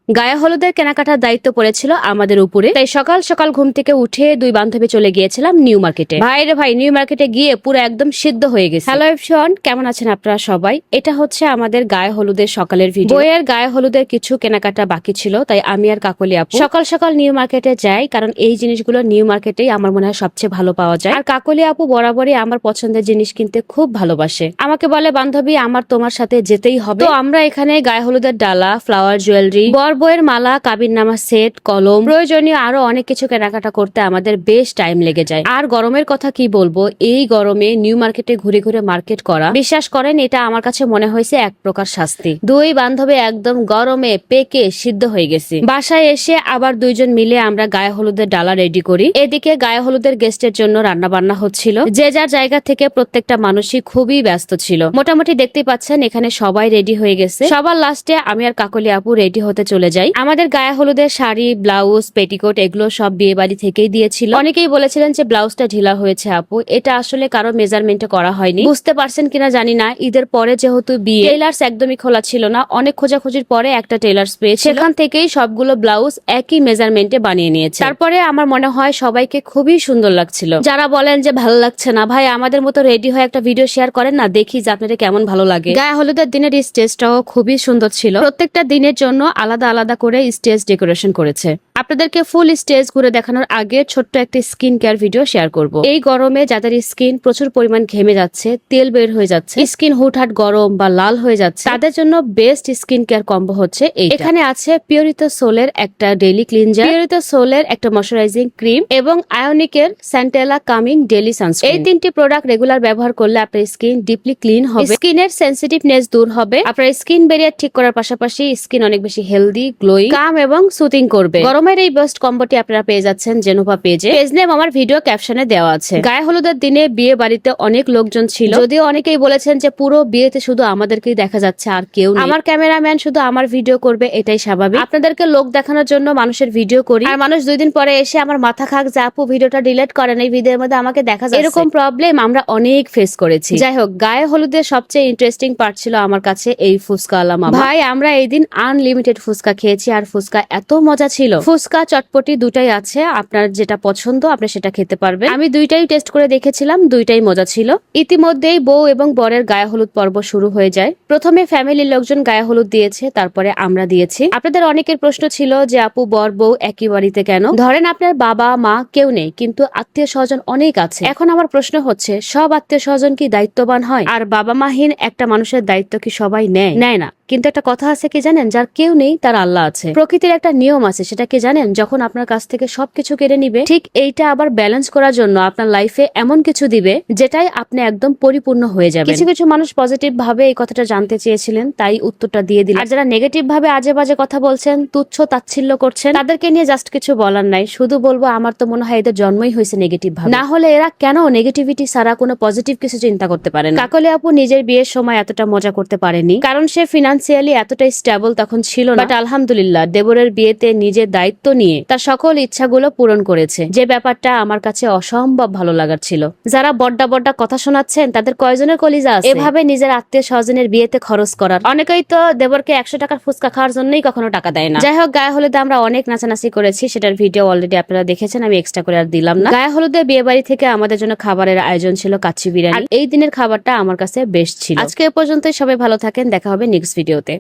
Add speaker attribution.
Speaker 1: গায়ে হলুদের কেনাকাটার দায়িত্ব পড়েছিল আমাদের উপরে, তাই সকাল সকাল ঘুম থেকে উঠে দুই বান্ধবী চলে গিয়েছিলাম নিউ মার্কেটে। ভাই রে ভাই, নিউ মার্কেটে গিয়ে পুরো একদম সিদ্ধ হয়ে গেছে। হ্যালো এভরিওয়ান, কেমন আছেন আপনারা সবাই? এটা হচ্ছে আমাদের গায়ে হলুদের সকালের ভিডিও। বইয়ের গায়ে হলুদের কিছু কেনাকাটা বাকি ছিল, তাই আমি আর কাকলি আপু সকাল সকাল নিউ মার্কেটে যাই, কারণ এই জিনিসগুলো নিউ মার্কেটেই আমার মনে হয় সবচেয়ে ভালো পাওয়া যায়। আর কাকলি আপু বরাবরই আমার পছন্দের জিনিস কিনতে খুব ভালোবাসে। আমাকে বলে, বান্ধবী আমার তোমার সাথে যেতেই হবে। তো আমরা এখানে গায়ে হলুদের ডালা, ফ্লাওয়ার, জুয়েলারি, বইয়ের মালা, কাবিননামা সেট, কলম, প্রয়োজনীয় আরো অনেক কিছু কেনাকাটা করতে আমাদের বেশ টাইম লেগে যায়। আর গরমের কথা কি বলবো, এই গরমে নিউ মার্কেটে ঘুরে ঘুরে মার্কেট করা, বিশ্বাস করেন এটা আমার কাছে মনে হয়েছে এক প্রকার শাস্তি। দুই বান্ধবী একদম গরমে পেকে সিদ্ধ হয়ে গেছি। বাসায় এসে আবার দুইজন মিলে আমরা গায়ে হলুদের ডালা রেডি করি। এদিকে গায়ে হলুদের গেস্টের জন্য রান্না বান্না হচ্ছিল। যে যার জায়গা থেকে প্রত্যেকটা মানুষই খুবই ব্যস্ত ছিল। মোটামুটি দেখতেই পাচ্ছেন এখানে সবাই রেডি হয়ে গেছে। সবার লাস্টে আমি আর কাকলি আপু রেডি হতে চলে যাই। আমাদের গায়ে হলুদের শাড়ি, ব্লাউজ, পেটিকোট এগুলো সব বিয়ে বাড়ি থেকেই দিয়েছিল। অনেকেই বলেছিলেন যে ব্লাউজটা ঢিলা হয়েছে আপু, এটা আসলে কারো মেজারমেন্টে করা হয়নি। বুঝতে পারছেন কিনা জানি না, ঈদের পরে যেহেতু বিয়ে, টেইলার্স একদমই খোলা ছিল না। অনেক খোঁজাখুঁজির পরে একটা টেইলার্স পেয়েছে, সেখান থেকেই সবগুলো ব্লাউজ একই মেজারমেন্টে বানিয়ে নিয়েছে। তারপরে আমার মনে হয় সবাইকে খুবই সুন্দর লাগছিল। যারা বলেন যে ভালো লাগছে না, ভাই আমাদের মতো রেডি হয়ে একটা ভিডিও শেয়ার করেন না, দেখি যে আপনাদের কেমন ভালো লাগে। গায়ে হলুদের দিনের স্টেজটাও খুবই সুন্দর ছিল। প্রত্যেকটা দিনের জন্য আলাদা আলাদা করে স্টেজ ডেকোরেশন করেছে। আপনাদেরকে ফুল স্টেজ ঘুরে দেখানোর আগে ছোট্ট একটি স্কিন কেয়ার ভিডিও শেয়ার করব। এই গরমে যাদের স্কিন প্রচুর পরিমাণ ঘেমে যাচ্ছে, তেল বের হয়ে যাচ্ছে, স্কিন হুটহাট গরম বা লাল হয়ে যাচ্ছে, তাদের জন্য বেস্ট স্কিন কেয়ার কম্বো হচ্ছে এই। এখানে আছে পিওরিতো সোলের একটা ডেইলি ক্লিনজার, পিওরিতো সোলের একটা ময়শ্চারাইজিং ক্রিম এবং আয়োনিকের স্যান্টেলা কামিং ডেইলি সানস্ক্রিন। এই তিনটি প্রোডাক্ট রেগুলার ব্যবহার করলে আপনার স্কিন ডিপলি ক্লিন হবে, স্কিনের সেনসিটিভনেস দূর হবে, আপনার স্কিন ব্যারিয়ার ঠিক করার পাশাপাশি স্কিন অনেক বেশি হেলদি, গ্লোয়িং, কাম এবং সুথিং করবে। গরমের এই বেস্ট কম্বোটি আপনারা পেয়ে যাচ্ছেন জেনোভা পেজে। পেজ নেম আমার ভিডিও ক্যাপশনে দেওয়া আছে। গায়ে হলুদের দিনে বিয়ে বাড়িতে অনেক লোকজন ছিল, যদিও অনেকেই বলেছেন যে পুরো বিয়েতে শুধু আমাদেরকেই দেখা যাচ্ছে আর কেউ নেই। আমার ক্যামেরাম্যান শুধু আমার ভিডিও করবে, এটাই স্বাভাবিক। আপনাদেরকে লোক দেখানোর জন্য মানুষের ভিডিও করি, আর মানুষ 2 দিন পরে এসে আমার মাথা খাক যে আপু ভিডিওটা ডিলিট করেন, এই ভিডিওর মধ্যে আমাকে দেখা যাচ্ছে। এরকম প্রবলেম আমরা অনেক ফেস করেছি। যাই হোক, গায়ে হলুদের সবচেয়ে ইন্টারেস্টিং পার্ট ছিল আমার কাছে এই ফুচকা আলা মামা। ভাই আমরা এই দিন আনলিমিটেড ফুচকা খেয়েছি, আর ফুচকা এত মজা ছিল। ফুচকা চটপটি দুটাই আছে, আপনার যেটা পছন্দ আপনি সেটা খেতে পারবেন। আমি দুইটাই টেস্ট করে দেখেছিলাম, দুইটাই মজা ছিল। ইতিমধ্যেই বউ এবং বরের গায়ে হলুদ পর্ব শুরু হয়ে যায়। প্রথমে ফ্যামিলির লোকজন গায়ে হলুদ দিয়েছে, তারপরে আমরা দিয়েছি। আপনাদের অনেকের প্রশ্ন ছিল যে আপু বর বউ একই বাড়িতে কেন? ধরেন আপনার বাবা মা কেউ নেই, কিন্তু আত্মীয় স্বজন অনেক আছে। এখন আমার প্রশ্ন হচ্ছে, সব আত্মীয় স্বজন কি দায়িত্ববান হয়? আর বাবা মাহীন একটা মানুষের দায়িত্ব কি সবাই নেয়? নেয় না। কিন্তু একটা কথা আছে কি জানেন, যার কেউ নেই তার আল্লাহ আছে। প্রকৃতির একটা নিয়ম আছে, সেটা কি জানেন? যখন আপনার কাছ থেকে সবকিছু কেড়ে নিবে, ঠিক এইটা আবার ব্যালেন্স করার জন্য আপনার লাইফে এমন কিছু দিবে যেটাই আপনি একদম পরিপূর্ণ হয়ে যাবে। কিছু কিছু মানুষ পজিটিভ ভাবে এই কথাটা জানতে চেয়েছিলেন, তাই উত্তরটা দিয়ে দিলাম। আর যারা নেগেটিভ ভাবে আজে বাজে কথা বলছেন, তুচ্ছ তাচ্ছিল্য করছেন, তাদেরকে নিয়ে জাস্ট কিছু বলার নাই। শুধু বলবো আমার তো মনে হয় এদের জন্মই হয়েছে নেগেটিভ ভাবে, না হলে এরা কেন নেগেটিভিটি ছাড়া কোনো পজিটিভ কিছু চিন্তা করতে পারে না। কাকলি আপু নিজের বিয়ের সময় এতটা মজা করতে পারেনি, কারণ সে ফিনান্সিয়ালি এতটাই স্টেবল তখন ছিল না। বাট আলহামদুলিল্লাহ দেবরের বিয়েতে নিজের দায়িত্ব নিয়ে তার সকল ইচ্ছাগুলো পূরণ করেছে, যে ব্যাপারটা আমার কাছে অসম্ভব ভালো লাগার ছিল। যারা বড্ডা বড্ডা কথা শোনাচ্ছেন, তাদের কয়জনের কলিজা আছে এভাবে নিজের আত্মীয় স্বজনের বিয়েতে খরচ করার? অনেকেই তো দেবরকে 100 টাকার ফুচকা খাওয়ার জন্যই কখনো টাকা দেয় না। যাই হোক, গায়ে হলুদে আমরা অনেক নাচানাচি করেছি, সেটার ভিডিও অলরেডি আপনারা দেখেছেন, আমি এক্সট্রা করে আর দিলাম না। গায়ে হলুদে বিয়ে বাড়ি থেকে আমাদের জন্য খাবারের আয়োজন ছিল কাচ্চি বিরিয়ানি। এই দিনের খাবারটা আমার কাছে বেস্ট ছিল। আজকে এ পর্যন্তই, সবাই ভালো থাকেন, দেখা হবে নেক্সট ভিডিওতে।